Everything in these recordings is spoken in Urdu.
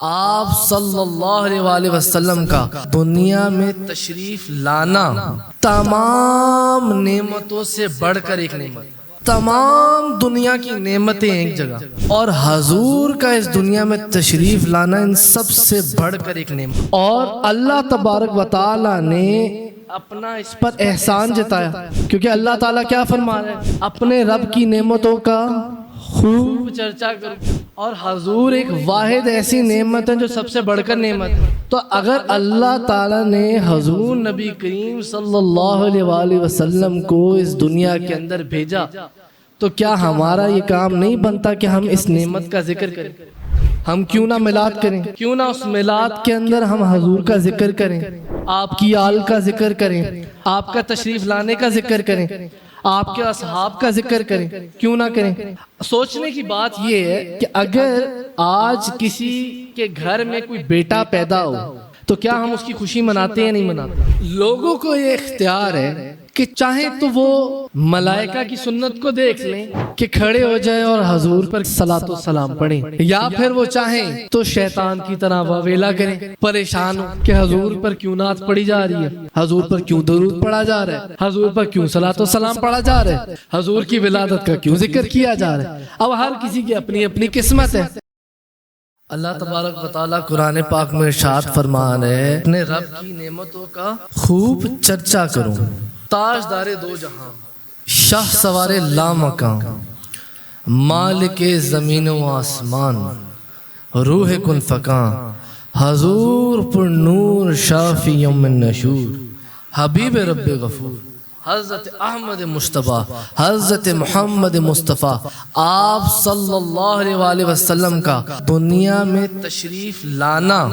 آپ صلی اللہ علیہ وآلہ وسلم کا دنیا میں تشریف لانا تمام نعمتوں سے بڑھ کر ایک نعمت، تمام دنیا کی نعمتیں ایک جگہ، اور حضور کا اس دنیا میں تشریف لانا ان سب سے بڑھ کر ایک نعمت۔ اور اللہ تبارک و تعالی نے اپنا اس پر احسان جتایا، کیونکہ اللہ تعالیٰ کیا فرما رہے ہیں؟ اپنے رب کی نعمتوں کا خوب چرچا کرو، اور حضور ایک واحد ایسی نعمت ہے جو سب سے بڑھ کر نعمت ہے۔ تو اگر اللہ تعالیٰ نے حضور نبی کریم صلی اللہ علیہ وآلہ وسلم کو اس دنیا کے اندر بھیجا، تو کیا ہمارا یہ کام نہیں بنتا کہ ہم اس نعمت کا ذکر کریں؟ ہم کیوں نہ میلاد کریں؟ کیوں نہ اس میلاد کے اندر ہم حضور کا ذکر کریں، آپ کی آل کا ذکر کریں، آپ کا تشریف لانے کا ذکر کریں، آپ کے اصحاب کا ذکر کریں؟ کیوں نہ کریں؟ سوچنے کی بات یہ ہے کہ اگر آج کسی کے گھر میں کوئی بیٹا پیدا ہو تو کیا ہم اس کی خوشی مناتے ہیں یا نہیں مناتے؟ لوگوں کو یہ اختیار ہے کہ چاہے تو وہ ملائکہ کی سنت کو دیکھ لیں کہ کھڑے ہو جائیں اور حضور پر صلاۃ و سلام پڑھیں، یا پھر وہ چاہیں تو شیطان کی طرح واویلا کریں، پریشان ہو کہ حضور پر کیوں نعت پڑھی جا رہی ہے، حضور پر کیوں درود پڑھا جا رہا ہے، حضور پر کیوں صلاۃ و سلام پڑھا جا رہا ہے، حضور کی ولادت کا کیوں ذکر کیا جا رہا ہے۔ اب ہر کسی کی اپنی اپنی قسمت ہے۔ اللہ تبارک و تعالیٰ قرآن پاک میں ارشاد فرما رہے ہیں، اپنے رب کی نعمتوں کا خوب چرچا کروں، تاجدار دو جہاں، شاہ سوار لامکاں، مالک زمین و آسمان، روح کن فکاں، حضور پر نور شافی یوم النشور، حبیب رب غفور، حضرت احمد مصطفیٰ، حضرت محمد مصطفیٰ، آپ صلی اللہ علیہ وآلہ وسلم کا دنیا میں تشریف لانا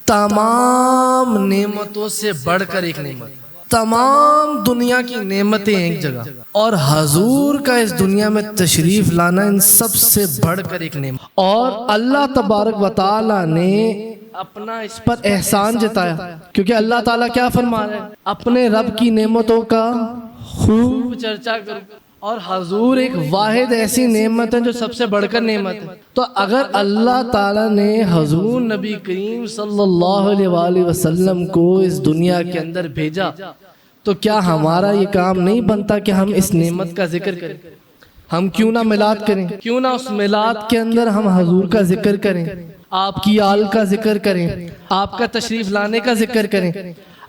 تمام نعمتوں سے بڑھ کر ایک نعمت، تمام دنیا کی نعمتیں ایک جگہ، اور حضور کا اس دنیا میں تشریف لانا ان سب سے بڑھ کر ایک نعمت۔ اور اللہ تبارک و تعالی نے اپنا اس پر احسان جتایا، کیونکہ اللہ تعالیٰ کیا فرما رہے ہیں؟ اپنے رب کی نعمتوں کا خوب چرچا کرو، اور حضور ایک واحد ایسی نعمت ہے جو سب سے بڑھ کر نعمت ہے۔ تو اگر اللہ تعالیٰ نے حضور نبی کریم صلی اللہ علیہ وآلہ وسلم کو اس دنیا کے اندر بھیجا، تو کیا ہمارا یہ کام نہیں بنتا کہ ہم اس نعمت کا ذکر کریں؟ ہم کیوں نہ میلاد کریں؟ کیوں نہ اس میلاد کے اندر ہم حضور کا ذکر کریں، آپ کی آل کا ذکر کریں، آپ کا تشریف لانے کا ذکر کریں،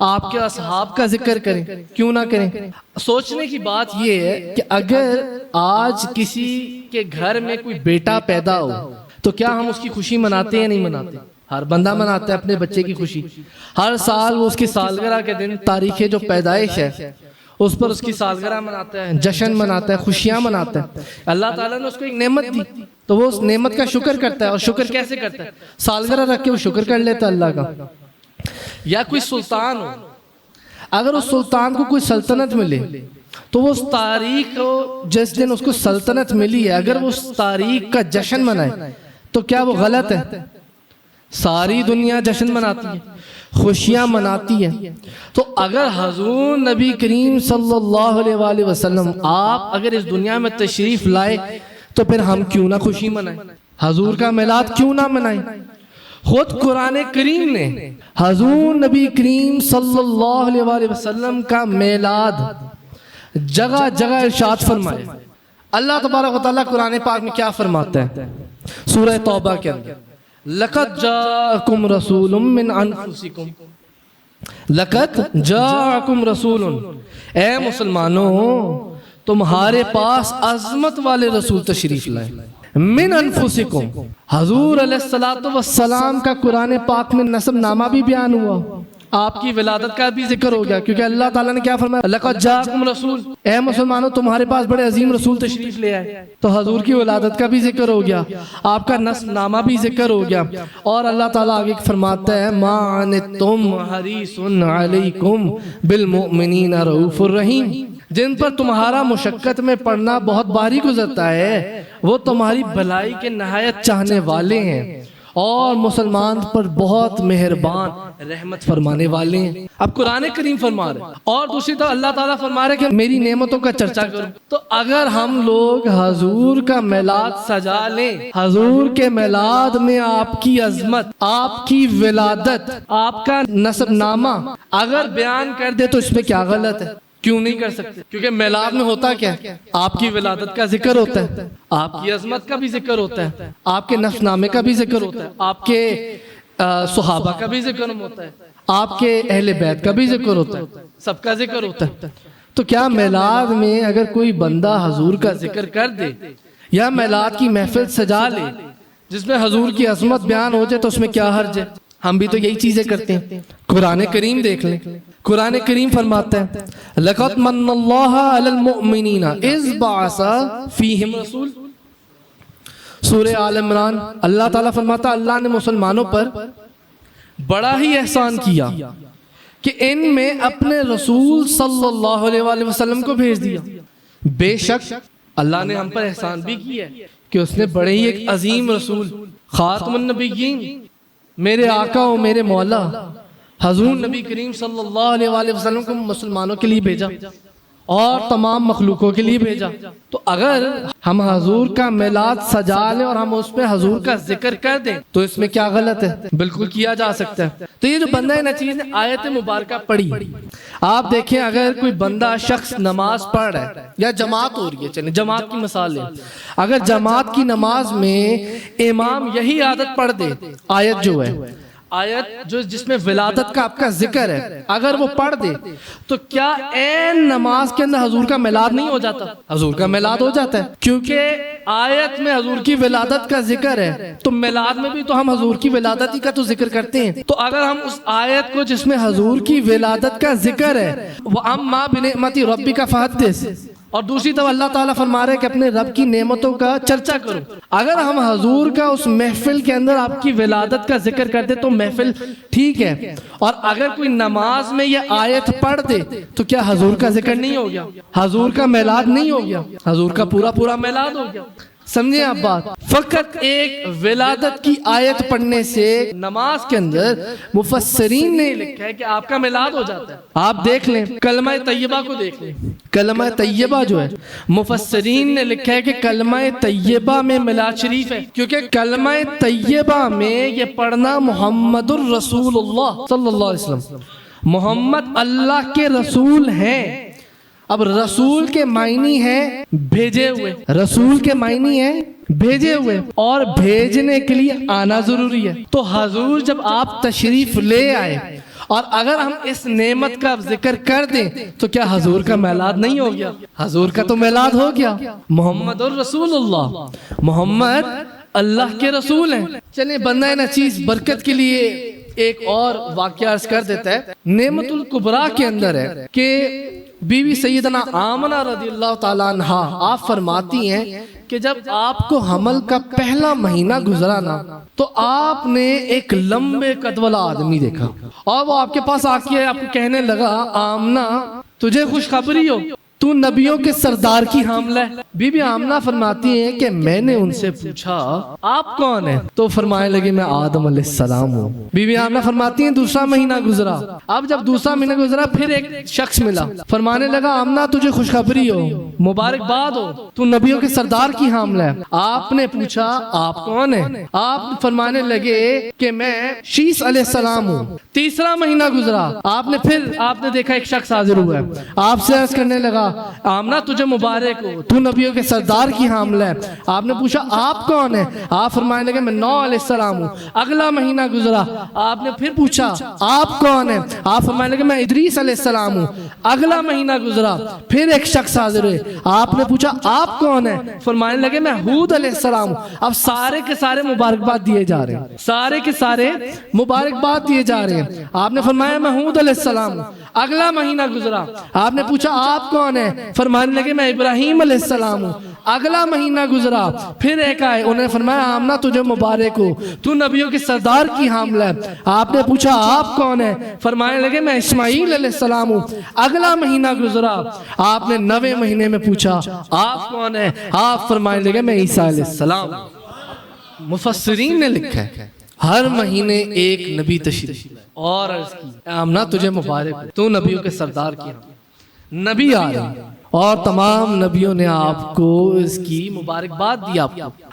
آپ کے اصحاب کا ذکر کریں؟ کیوں نہ کریں؟ سوچنے کی بات یہ ہے کہ اگر آج کسی کے گھر میں کوئی بیٹا پیدا ہو تو کیا ہم اس کی خوشی مناتے ہیں یا نہیں مناتے؟ ہر بندہ مناتا ہے اپنے بچے کی خوشی، ہر سال وہ اس کی سالگرہ کے دن، تاریخ جو پیدائش ہے اس پر اس کی سالگرہ مناتا ہے، جشن مناتا ہے، خوشیاں مناتا ہے۔ اللہ تعالیٰ نے اس کو ایک نعمت دی تو وہ اس نعمت کا شکر کرتا ہے، اور شکر کیسے کرتا ہے؟ سالگرہ رکھ کے وہ شکر کر لیتا ہے اللہ کا۔ یا کوئی سلطان ہو، اگر اس سلطان کو کوئی سلطنت ملے تو وہ اس تاریخ کو، جس دن اس کو سلطنت ملی ہے، اگر وہ اس تاریخ کا جشن منائے تو کیا وہ غلط ہے؟ ساری دنیا جشن مناتی ہے، خوشیاں مناتی ہے۔ تو اگر حضور نبی کریم صلی اللہ علیہ وآلہ وسلم آپ اگر اس دنیا میں تشریف لائے تو پھر ہم کیوں نہ خوشی منائیں؟ حضور کا میلاد کیوں نہ منائیں؟ خود قرآن کریم نے حضور نبی کریم صلی اللہ علیہ وآلہ وسلم کا میلاد جگہ جگہ ارشاد فرمائے۔ اللہ تبارک و تعالیٰ قرآن پاک میں کیا فرماتا ہے؟ سورہ توبہ کے اندر، لَقَدْ جَاءَكُمْ رَسُولٌ مِّنْ أَنفُسِكُمْ، لَقَدْ جَاءَكُمْ رَسُولٌ، اے مسلمانوں تمہارے پاس عظمت والے رسول تشریف لائے، من انفسکم، حضور علیہ السلام کا قرآن پاک میں نسب نامہ بھی بیان ہوا، آپ کی ولادت کا بھی ذکر ہو گیا، کیونکہ اللہ تعالیٰ نے کیا فرمایا؟ لَقَدْ جَاءَكُمْ رَسُولٌ، اے مسلمانوں تمہارے پاس بڑے عظیم رسول تشریف لے آئے۔ تو حضور کی ولادت کا بھی ذکر ہو گیا، آپ کا نسب نامہ بھی ذکر ہو گیا، اور اللہ تعالیٰ آگے فرماتا ہے مَا عَنِتُّمْ حَرِيصٌ عَلَيْكُمْ بِالْمُؤْمِنِينَ رَءُوفٌ الرَّحِيمٌ، جن پر تمہارا مشقت میں پڑنا بہت باری گزرتا ہے وہ تمہاری بھلائی کے نہایت چاہنے والے ہیں، اور مسلمان پر بہت مہربان رحمت فرمانے والے ہیں۔ اب قرآن کریم فرما رہے ہیں، اور دوسری طرف اللہ تعالیٰ فرما رہے ہیں کہ میری نعمتوں کا چرچا کرو۔ تو اگر ہم لوگ حضور کا میلاد سجا لیں، حضور کے میلاد میں آپ کی عظمت، آپ کی ولادت، آپ کا نسب نامہ اگر بیان کر دے تو اس میں کیا غلط ہے؟ کیوں نہیں کر سکتے؟ کیونکہ میلاد میں ہوتا کیا ہے؟ آپ کی ولادت کا ذکر ہوتا ہے، آپ کی عظمت کا بھی ذکر ہوتا ہے، آپ کے نسب نامے کا بھی ذکر ہوتا ہے، آپ کے صحابہ کا بھی ذکر ہوتا ہے، آپ کے اہل بیت کا بھی ذکر ہوتا ہے، سب کا ذکر ہوتا ہے۔ تو کیا میلاد میں اگر کوئی بندہ حضور کا ذکر کر دے یا میلاد کی محفل سجا لے جس میں حضور کی عظمت بیان ہو جائے تو اس میں کیا حرج ہے؟ ہم بھی تو یہی چیزیں کرتے ہیں۔ قرآن کریم دیکھ لیں، قرآن کریم فرماتا ہے لَقَدْ مَنَّ اللَّهُ عَلَى الْمُؤْمِنِينَ إِذْ بَعَثَ فِيهِمْ رَسُولٌ۔ سورہ آل عمران، اللہ تعالیٰ فرماتا ہے اللہ نے مسلمانوں پر بڑا ہی احسان کیا کہ ان میں اپنے رسول صلی اللہ علیہ وآلہ وسلم کو بھیج دیا۔ بے شک اللہ نے ہم پر احسان بھی کیا ہے کہ اس نے بڑے ہی ایک عظیم رسول، خاتم النبیین، میرے آقا و میرے مولا حضور نبی کریم صلی اللہ علیہ وآلہ وسلم کو مسلمانوں کے لیے بھیجا اور تمام مخلوقوں کے لیے بھیجا۔ تو اگر ہم حضور کا میلاد سجا لیں اور ہم اس پہ حضور کا ذکر کر دیں تو اس میں کیا غلط ہے؟ بالکل کیا جا سکتا ہے۔ تو یہ جو بندہ نچیز نے آیت مبارکہ پڑھی، آپ دیکھیں اگر کوئی بندہ شخص نماز پڑھ رہا ہے یا جماعت ہو رہی ہے، چلیں جماعت کی مثال لیں، اگر جماعت کی نماز میں امام یہی عادت پڑھ دے، آیت جو ہے، آیت جو جس میں ولادت کا آپ کا ذکر ہے، اگر وہ پڑھ دے تو کیا این نماز کے اندر حضور کا میلاد نہیں ہو جاتا؟ حضور کا میلاد ہو جاتا ہے، کیونکہ آیت میں حضور کی ولادت کا ذکر ہے، تو میلاد میں بھی تو ہم حضور کی ولادت ہی کا تو ذکر کرتے ہیں۔ تو اگر ہم اس آیت کو جس میں حضور کی ولادت کا ذکر ہے وَأَمَّا بِنِعْمَتِ رَبِّكَ فَحَدِّثْ، اور دوسری طرف اللہ تعالیٰ فرما رہے ہیں کہ اپنے رب کی نعمتوں کا چرچا کرو، اگر ہم حضور کا اس محفل کے اندر آپ کی ولادت کا ذکر کرتے تو محفل ٹھیک ہے، اور اگر کوئی نماز میں یہ آیت پڑھ دے تو کیا حضور کا ذکر نہیں ہو گیا؟ حضور کا میلاد نہیں ہو گیا؟ حضور کا پورا میلاد ہو گیا۔ سمجھیں آپ بات، فقط ایک ولادت کی آیت پڑھنے سے نماز کے اندر مفسرین نے لکھا ہے کہ آپ کا میلاد ہو جاتا ہے۔ آپ دیکھ لیں کلمہ طیبہ کو دیکھ لیں، کلمہ طیبہ جو ہے مفسرین نے لکھا ہے کہ کلمہ طیبہ میں میلاد شریف ہے، کیونکہ کلمہ طیبہ میں یہ پڑھنا محمد الرسول اللہ صلی اللہ علیہ وسلم، محمد اللہ کے رسول ہیں۔ اب رسول کے معنی ہے بھیجے ہوئے، رسول کے معنی ہے بھیجے ہوئے، اور بھیجنے کے لیے آنا ضروری ہے۔ تو حضور جب آپ تشریف لے آئے اور اگر ہم اس نعمت کا ذکر کر دیں تو کیا حضور کا میلاد نہیں ہو گیا؟ حضور کا تو میلاد ہو گیا۔ محمد الرسول اللہ، محمد اللہ کے رسول ہیں۔ چلیں بندہ نچیز برکت کے لیے ایک اور واقعہ عرض کر دیتا ہے، نعمت الکبریٰ کے اندر ہے کہ بی بی سیدنا آمنہ رضی اللہ تعالیٰ عنہ آپ فرماتی ہیں کہ جب آپ کو حمل کا پہلا مہینہ گزرا نا تو آپ نے ایک لمبے قد والا آدمی دیکھا، اور وہ آپ کے پاس آ کے آپ کو کہنے لگا آمنہ تجھے خوشخبری ہو، تو نبیوں کے سردار کی حاملہ ہے۔ بی بی آمنہ فرماتی ہیں کہ میں نے ان سے پوچھا آپ کون ہیں؟ تو فرمائے لگے میں آدم علیہ السلام ہوں۔ بی بی آمنہ فرماتی ہیں دوسرا مہینہ گزرا، اب جب دوسرا مہینہ گزرا پھر ایک شخص ملا، فرمانے لگا آمنہ تجھے خوشخبری ہو، مبارکباد ہو، تو نبیوں کے سردار کی حاملہ ہے۔ آپ نے پوچھا آپ کون ہیں؟ آپ فرمانے لگے کہ میں شیس علیہ السلام ہوں۔ تیسرا مہینہ گزرا، آپ نے دیکھا ایک شخص حاضر ہوا ہے، آپ سے عرض کرنے لگا آمنہ تجھے مبارک ہو، تو نبیوں کے سردار کی حاملہ ہے۔ آپ نے پوچھا آپ کون ہیں؟ آپ فرمانے لگے میں نوح علیہ السلام ہوں۔ اگلا مہینہ گزرا، آپ نے پھر پوچھا آپ کون ہیں؟ آپ فرمانے لگے میں ادریس علیہ السلام ہوں۔ اگلا مہینہ گزرا، پھر ایک شخص حاضر ہوئے، آپ نے پوچھا آپ کون ہیں؟ فرمانے لگے میں ہود علیہ السلام ہوں۔ اب سارے کے سارے مبارکباد دیے جا رہے ہیں، سارے کے سارے مبارکباد دیے جا رہے ہیں۔ آپ نے فرمایا میں ہود علیہ السلام ہوں۔ اگلا مہینہ گزرا، آپ نے پوچھا آپ کون ہیں؟ فرمانے لگے میں ابراہیم علیہ السلام ہوں۔ اگلا مہینہ گزرا، پھر ایک آئے، انہوں نے فرمایا آمنہ تجھے مبارک ہو، تو نبیوں کے سردار کی حاملہ ہے۔ آپ نے پوچھا آپ کون ہیں؟ فرمانے لگے میں اسماعیل علیہ السلام ہوں۔ اگلا مہینہ گزرا، آپ نے 9ویں مہینے میں پوچھا آپ کون ہیں؟ آپ فرمانے لگے میں عیسیٰ علیہ السلام۔ مفسرین نے لکھا ہے ہر مہینے ایک نبی تشریف لائے اور عرض کی اے آمنہ تجھے مبارک ہو، تو نبیوں کے سردار کی نبی آ رہے ہیں، اور تمام نبیوں نے آپ کو اس کی مبارکباد دی۔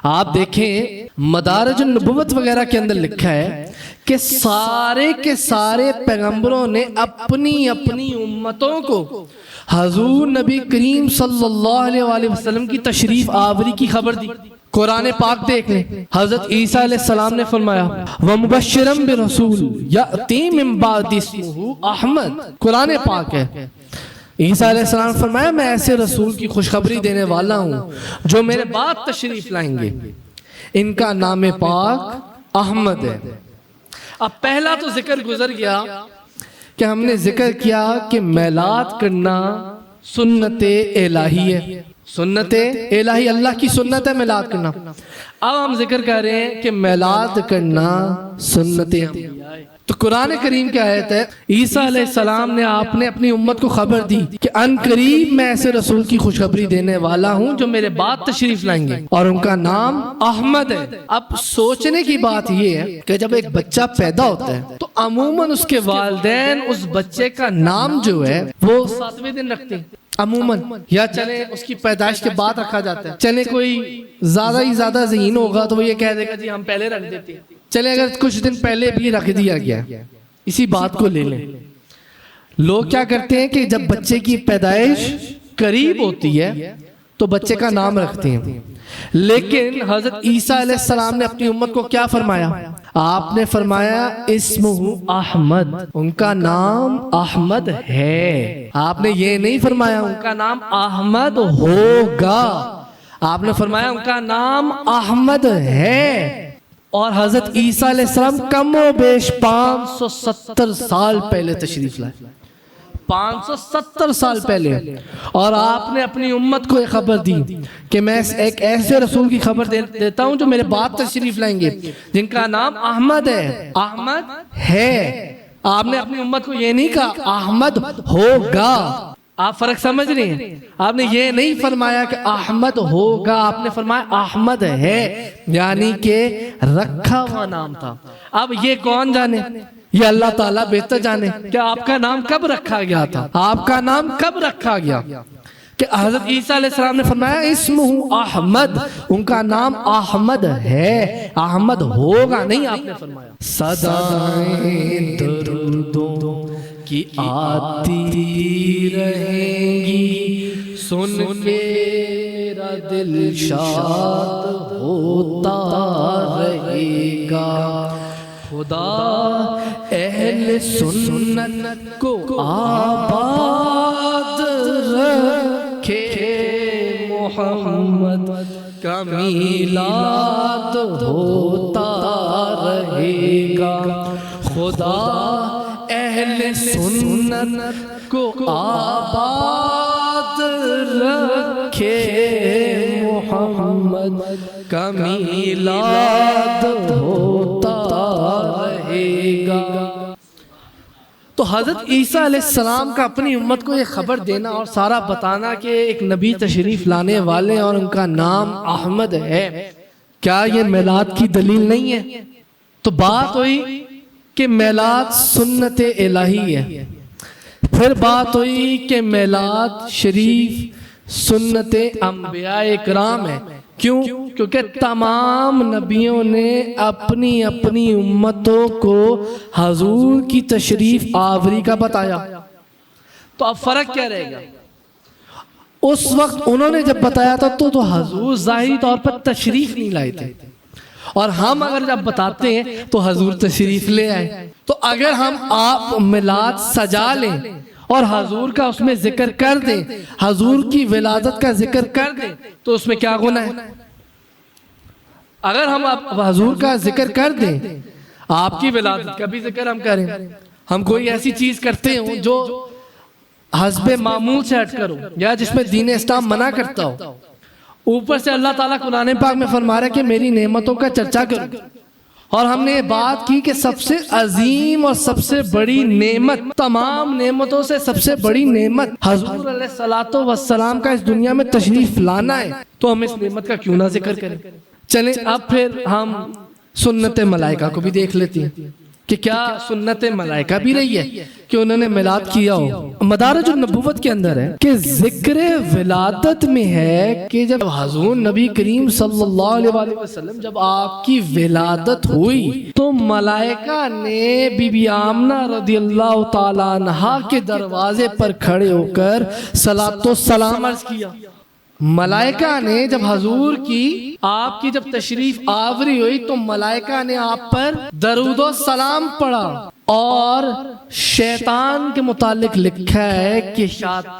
آپ دیکھیں مدارج النبوت وغیرہ کے اندر لکھا ہے کہ سارے کے سارے پیغمبروں نے اپنی اپنی امتوں کو حضور نبی کریم صلی اللہ علیہ وآلہ وسلم کی تشریف آوری کی خبر دی۔ قرآن پاک دیکھ لیں، حضرت عیسیٰ علیہ السلام نے فرمایا وَمُبَشِّرًا بِرَسُولٍ يَأْتِي مِن بَعْدِهِ اسْمُهُ احمد، قرآن پاک ہے۔ عیسیٰ علیہ السلام فرمایا میں ایسے رسول کی خوشخبری دینے والا ہوں جو میرے بعد تشریف لائیں گے، ان کا نام پاک احمد ہے۔ اب پہلا تو ذکر گزر گیا کہ ہم نے ذکر کیا کہ میلاد کرنا سنت الہی ہے، سنت الہی اللہ کی سنت ہے میلاد کرنا۔ اب ہم ذکر کر رہے ہیں کہ میلاد کرنا سنت انبیاء ہے۔ تو قرآن کریم کی آیت ہے عیسیٰ علیہ السلام نے آپ نے اپنی امت کو خبر دی کہ ان قریب میں ایسے رسول کی خوشخبری دینے والا ہوں جو میرے بعد تشریف لائیں گے اور ان کا نام احمد ہے۔ اب سوچنے کی بات یہ ہے کہ جب ایک بچہ پیدا ہوتا ہے تو عموماً اس کے والدین اس بچے کا نام جو ہے وہ 7ویں دن رکھتے ہیں عموماً، یا چلے اس کی پیدائش کے بعد رکھا جاتا ہے۔ چلے کوئی زیادہ ہی زیادہ ذہین ہوگا تو وہ یہ کہہ دے گا جی ہم پہلے رکھ دیتے ہیں، چلے اگر کچھ دن پہلے بھی رکھ دیا گیا، اسی بات کو لے لیں۔ لوگ کیا کرتے ہیں کہ جب بچے کی پیدائش قریب ہوتی ہے تو بچے کا نام رکھتے ہیں، لیکن حضرت عیسیٰ علیہ السلام نے اپنی امت کو کیا فرمایا؟ آپ نے فرمایا اسمہ احمد، ان کا نام احمد ہے۔ آپ نے یہ نہیں فرمایا ان کا نام احمد ہوگا، آپ نے فرمایا ان کا نام احمد ہے۔ اور حضرت عیسیٰ علیہ السلام کم و بیش 570 سال پہلے تشریف لائے، 570 سال پہلے، اور آپ نے اپنی امت کو یہ خبر دی کہ میں ایک ایسے رسول کی خبر دیتا ہوں جو میرے بعد تشریف لائیں گے جن کا نام احمد ہے، احمد ہے۔ آپ نے اپنی امت کو یہ نہیں کہا احمد ہوگا۔ آپ فرق سمجھ رہے ہیں؟ آپ نے یہ نہیں فرمایا کہ احمد ہوگا، آپ نے فرمایا احمد ہے، یعنی کہ رکھا ہوا نام تھا۔ اب یہ کون جانے؟ یہ اللہ تعالیٰ بہتر جانے کہ آپ کا نام کب رکھا گیا تھا، آپ کا نام کب رکھا گیا۔ کہ حضرت عیسیٰ علیہ السلام نے فرمایا اسمہ احمد، ان کا نام احمد ہے، احمد ہوگا نہیں آپ نے فرمایا۔ صدائیں درودوں کی آتی رہیں گی، سن میرا دل شاد ہوتا رہے گا، خدا اہل سنت کو آباد رکھے، محمد کا میلاد ہوتا رہے گا، خدا اہل سنت کو آباد رکھے، محمد کا میلاد ہوتا رہے گا۔ تو حضرت عیسیٰ علیہ السلام کا اپنی امت کو یہ خبر دینا اور سارا بتانا کہ ایک نبی تشریف لانے والے اور ان کا نام احمد ہے، کیا یہ میلاد کی دلیل نہیں ہے؟ تو بات ہوئی کہ میلاد سنت الہی ہے، پھر بات ہوئی کہ میلاد شریف سنت انبیاء اکرام ہے۔ کیوں؟ کیونکہ تمام نبیوں نے اپنی اپنی امتوں کو حضور کی تشریف آوری کا بتایا۔ تو اب فرق کیا رہے گا؟ اس وقت انہوں نے جب بتایا تھا تو حضور ظاہری طور پر تشریف نہیں لائے تھے، اور ہم اگر جب بتاتے ہیں تو حضور تشریف لے آئے۔ تو اگر ہم آپ میلاد سجا لیں اور حضور کا اس میں ذکر کر دیں، حضور کی ولادت کا ذکر کر دیں، تو اس میں کیا گناہ ہے؟ اگر ہم حضور کا ذکر کر دیں، آپ کی ولادت کا بھی ذکر ہم کریں، ہم کوئی ایسی چیز کرتے ہوں جو حسب معمول سے ہٹ کر ہو یا جس میں دین اسلام منع کرتا ہو، اوپر سے اللہ تعالیٰ قرآن پاک میں فرما رہا ہے کہ میری نعمتوں کا چرچا کرو، اور ہم نے یہ بات کی کہ سب سے عظیم اور سب سے بڑی نعمت، تمام نعمتوں سے سب سے بڑی نعمت حضور علیہ السلام کا اس دنیا میں تشریف لانا ہے، تو ہم اس نعمت کا کیوں نہ ذکر کریں۔ چلیں اب پھر ہم سنت ملائکہ کو بھی دیکھ لیتی ہیں کہ کیا سنت ملائکہ بھی رہی ہے کہ انہوں نے میلاد کیا ہو۔ مدارج النبوت کے اندر ہے کہ ذکر ولادت میں ہے کہ جب حضور نبی کریم صلی اللہ علیہ وآلہ وسلم جب آپ کی ولادت ہوئی تو ملائکہ نے بی بی آمنہ رضی اللہ تعالیٰ عنہا کے دروازے پر کھڑے ہو کر صلاۃ و سلام عرض کیا۔ ملائکہ نے جب حضور کی آپ کی جب تشریف آوری ہوئی تو ملائکہ نے آپ پر درود و سلام پڑھا، اور شیطان کے متعلق لکھا ہے کہ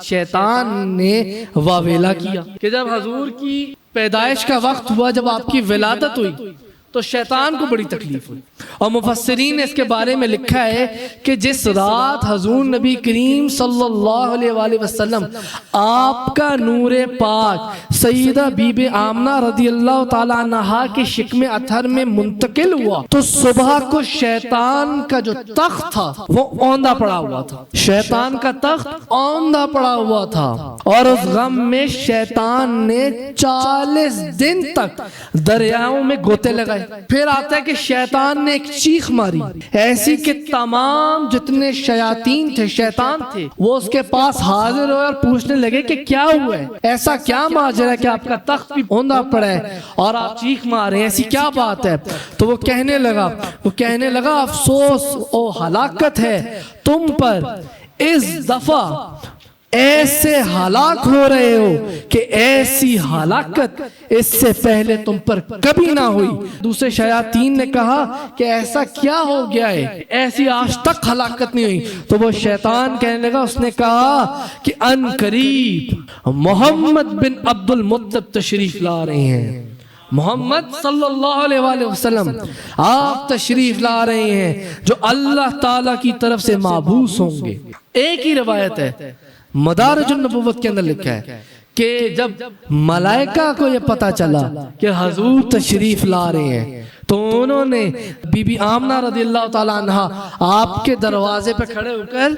شیطان نے واویلا کیا کہ جب حضور کی پیدائش کا وقت ہوا، جب آپ کی ولادت ہوئی تو شیطان کو بڑی تکلیف ہوئی، اور مفسرین نے اس کے بارے میں لکھا ہے کہ جس رات حضور نبی کریم صلی اللہ علیہ وآلہ وسلم آپ کا نور پاک سیدہ بی بی آمنہ رضی اللہ تعالیٰ عنہا کے شکم اطہر میں منتقل ہوا تو صبح کو شیطان کا جو تخت تھا وہ اوندھا پڑا ہوا تھا، شیطان کا تخت اوندھا پڑا ہوا تھا، اور اس غم میں شیطان نے 40 دن تک دریاؤں میں گوتے لگائے۔ پھر آتا ہے کہ شیطان نے ایک چیخ ماری ایسی کہ تمام جتنے شیاطین تھے، شیطان تھے، وہ اس کے پاس حاضر ہوئے اور پوچھنے لگے کہ کیا ہوا ہے، ایسا کیا ماجرا ہے کہ آپ کا تخت بھی اوندھا پڑا ہے اور آپ چیخ مار رہے ہیں، ایسی کیا بات ہے؟ تو وہ کہنے لگا افسوس او ہلاکت ہے تم پر، اس دفعہ ایسے ہلاک ہو رہے ہو کہ ایسی ہلاکت اس سے پہلے تم پر کبھی نہ ہوئی۔ دوسرے شیاطین نے کہا کہ ایسا کیا ہو گیا ہے، ایسی آج تک ہلاکت نہیں ہوئی۔ تو وہ شیطان کہنے لگا، اس نے کہا کہ ان قریب محمد بن عبد المطلب تشریف لا رہے ہیں، محمد صلی اللہ علیہ وآلہ وسلم آپ تشریف لا رہے ہیں جو اللہ تعالیٰ کی طرف سے مابعوث ہوں گے۔ ایک ہی روایت ہے، مدارج النبوت کے اندر لکھا ہے کہ جب ملائکہ کو یہ پتا چلا کہ حضور تشریف لا رہے ہیں تو انہوں نے بی بی آمنہ رضی اللہ تعالیٰ عنہا آپ کے دروازے پہ کھڑے ہو کر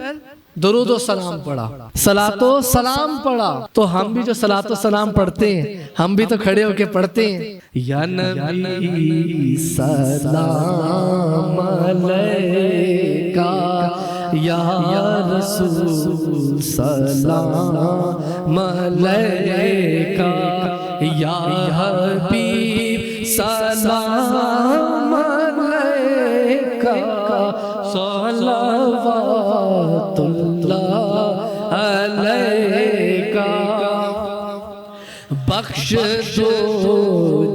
درود و سلام پڑھا، صلاۃ و سلام پڑھا۔ تو ہم بھی جو صلاۃ و سلام پڑھتے ہیں ہم بھی تو کھڑے ہو کے پڑھتے ہیں، یا نبی سلام علیکہ، یا رسول سلام علیکہ، یا حبیب سلام علیکہ، صلوات اللہ علیکہ، بخش دو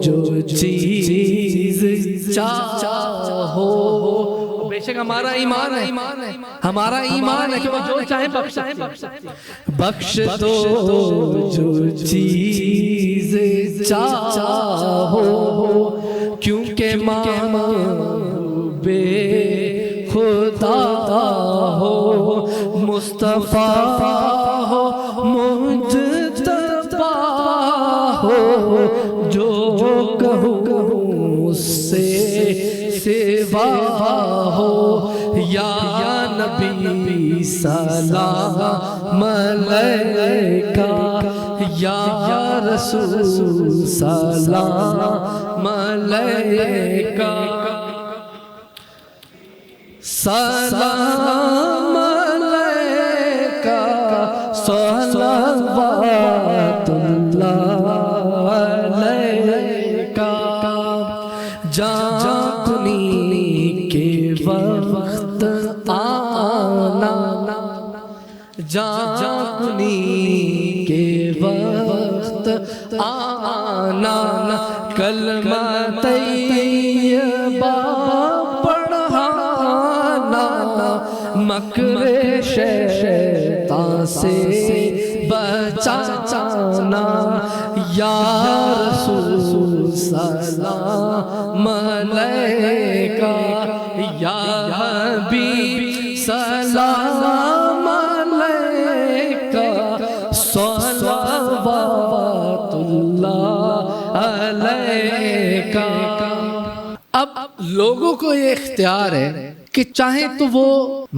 جو چیز چاہو۔ بے شک ہمارا ایمان ہے، ہمارا ایمان ہے کہ وہ جو چاہے بخش دو جو چیز چاہو، کیونکہ محبوب خدا ہو، مصطفیٰ ہو، مجتبیٰ ہو، جو کہوں اس سے سوا ہو، یا نبی سلام علیکہ، یا رسول سلام علیکہ، سلام علیکہ، صلوات اللہ علیکہ، جان کنی کے وقت آنا، جان کنی کے وقت آنا، کلمہ طیبہ مکر شیطان سے بچانا، یا رسول سلام علیکہ، یا حبیب سلام علیکہ، صلوات اللہ علیکہ۔ اب لوگوں کو یہ اختیار ہے کہ چاہیں تو وہ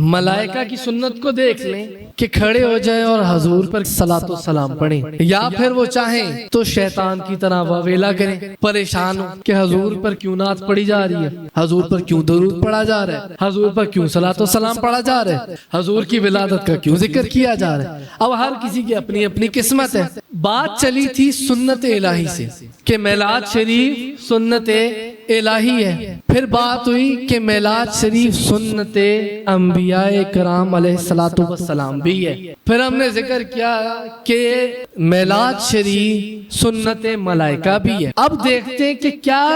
ملائکہ کی سنت کو دیکھ لیں کہ کھڑے ہو جائے اور حضور پر صلاۃ و سلام پڑھیں، یا پھر وہ چاہیں تو شیطان کی طرح واویلا کریں، پریشان ہو کہ حضور پر کیوں نعت پڑھی جا رہی ہے، حضور پر کیوں درود پڑھا جا رہا ہے، حضور پر کیوں صلاۃ و سلام پڑھا جا رہا ہے، حضور کی ولادت کا کیوں ذکر کیا جا رہا ہے۔ اب ہر کسی کی اپنی اپنی قسمت ہے۔ بات چلی تھی سنت الہی سے کہ میلاد شریف سنت الہی ہے، پھر بات ہوئی کہ میلاد شریف سنت انبیاء کرام علیہ الصلوۃ والسلام بھی ہے، پھر ہم نے ذکر کیا کہ میلاد شریف سنت ملائکہ بھی ہے۔ اب دیکھتے ہیں کہ کیا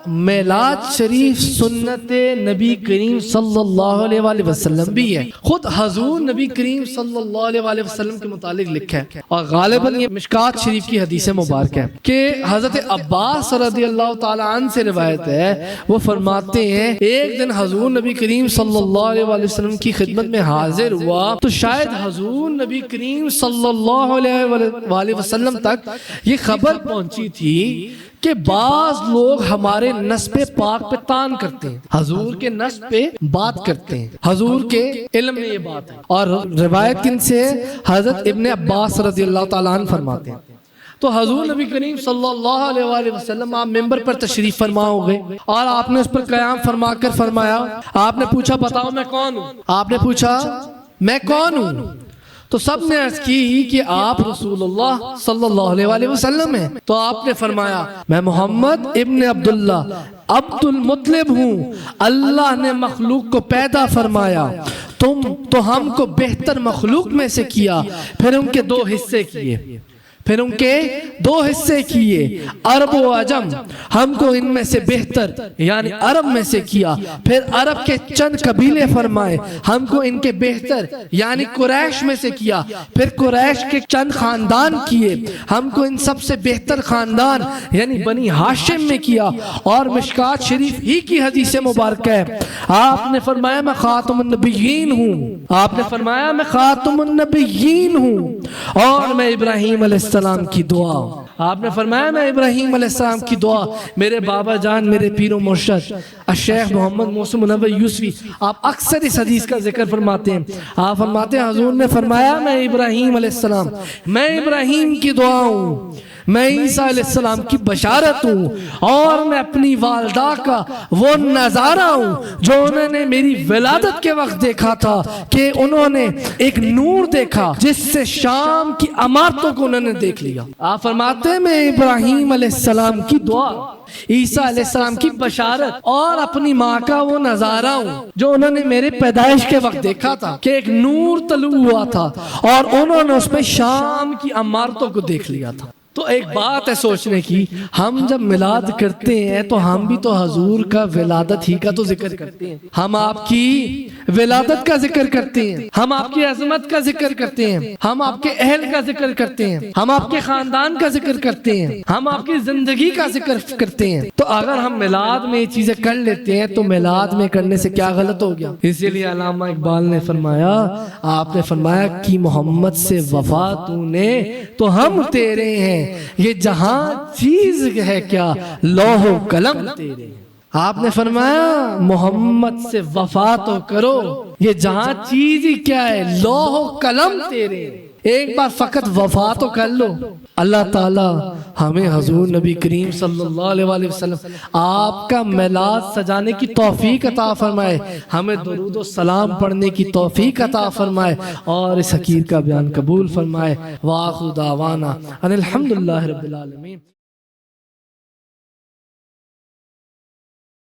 میلاد شریف سنت نبی کریم صلی اللہ علیہ وآلہ وسلم بھی ہے۔ خود حضور نبی کریم صلی اللہ علیہ وآلہ وسلم کے متعلق لکھا ہے، اور غالباً یہ مشکات شریف کی حدیث مبارک ہے کہ حضرت عباس رضی اللہ تعالیٰ عنہ سے روایت ہے، وہ فرماتے ہیں ایک دن حضور نبی کریم صلی اللہ علیہ وآلہ وسلم کی خدمت میں حاضر ہوا تو شاید حضور نبی کریم صلی اللہ علیہ وآلہ وسلم تک یہ خبر پہنچی تھی کہ بعض لوگ ہمارے نسب پاک پہ تان کرتے ہیں، حضور کے نسب پہ بات کرتے ہیں، حضور کے علم میں یہ بات ہے، اور روایت کن سے حضرت ابن عباس رضی اللہ تعالیٰ عنہ فرماتے ہیں۔ تو حضور نبی کریم صلی اللہ علیہ وآلہ وسلم آپ ممبر پر تشریف فرما ہو گئے، اور آپ نے اس پر قیام فرما کر فرمایا، آپ نے پوچھا بتاؤ میں کون ہوں، آپ نے پوچھا میں کون ہوں، تو سب نے عرض کی کہ آپ رسول اللہ صلی اللہ علیہ وآلہ وسلم ہیں۔ تو آپ نے فرمایا میں محمد ابن عبداللہ عبد المطلب ہوں، اللہ نے مخلوق کو پیدا فرمایا، تم تو ہم کو بہتر مخلوق میں سے کیا، پھر ان کے دو حصے کیے، عرب و عجم، ہم کو ان میں سے بہتر یعنی عرب میں سے کیا، پھر عرب کے چند قبیلے فرمائے، ہم کو ان کے بہتر یعنی قریش میں سے کیا، پھر قریش کے چند خاندان کیے، ہم کو ان سب سے بہتر خاندان یعنی بنی ہاشم میں کیا۔ اور مشکات شریف ہی کی حدیث مبارکہ ہے، آپ نے فرمایا میں خاتم النبیین ہوں، آپ نے فرمایا میں خاتم النبیین ہوں، اور میں ابراہیم علیہ السلام کی دعا، آپ نے فرمایا میں ابراہیم علیہ السلام کی دعا، میرے بابا جان میرے پیر و مرشد الشیخ محمد محسن منور یوسفی آپ اکثر اس حدیث کا ذکر فرماتے ہیں، آپ فرماتے ہیں حضور نے فرمایا میں ابراہیم علیہ السلام، میں ابراہیم کی دعا ہوں، میں عیسیٰ علیہ السلام کی بشارت ہوں، اور میں اپنی والدہ کا وہ نظارہ ہوں جو انہوں نے میری ولادت کے وقت دیکھا تھا کہ انہوں نے ایک نور دیکھا جس سے شام کی عمارتوں کو انہوں نے دیکھ لیا۔ آپ فرماتے ہیں میں ابراہیم علیہ السلام کی دعا، عیسیٰ علیہ السلام کی بشارت اور اپنی ماں کا وہ نظارہ ہوں جو انہوں نے میرے پیدائش کے وقت دیکھا تھا کہ ایک نور طلوع ہوا تھا اور انہوں نے اس میں شام کی عمارتوں کو دیکھ لیا تھا۔ تو ایک بات ہے سوچنے کی، ہم جب میلاد کرتے ہیں تو ہم بھی تو حضور کا ولادت ہی کا تو ذکر کرتے ہیں، ہم آپ کی ولادت کا ذکر کرتے ہیں، ہم آپ کی عظمت کا ذکر کرتے ہیں، ہم آپ کے اہل کا ذکر کرتے ہیں، ہم آپ کے خاندان کا ذکر کرتے ہیں، ہم آپ کی زندگی کا ذکر کرتے ہیں۔ تو اگر ہم میلاد میں یہ چیزیں کر لیتے ہیں تو میلاد میں کرنے سے کیا غلط ہو گیا؟ اسی لیے علامہ اقبال نے فرمایا، آپ نے فرمایا کہ محمد سے وفا تو نے تو ہم تیرے ہیں، یہ جہاں چیز ہے کیا لوح و قلم تیرے۔ آپ نے فرمایا محمد سے وفا تو کرو، یہ جہاں چیز ہی کیا ہے لوح و قلم تیرے، ایک بار فقط وفا تو کر لو۔ اللہ تعالی ہمیں حضور نبی کریم صلی اللہ علیہ وآلہ وسلم آپ کا میلاد سجانے کی توفیق عطا فرمائے، ہمیں درود و سلام پڑھنے کی توفیق عطا فرمائے، اور اس حقیر کا بیان قبول فرمائے۔ وآخر دعوانا ان الحمدللہ رب العالمین۔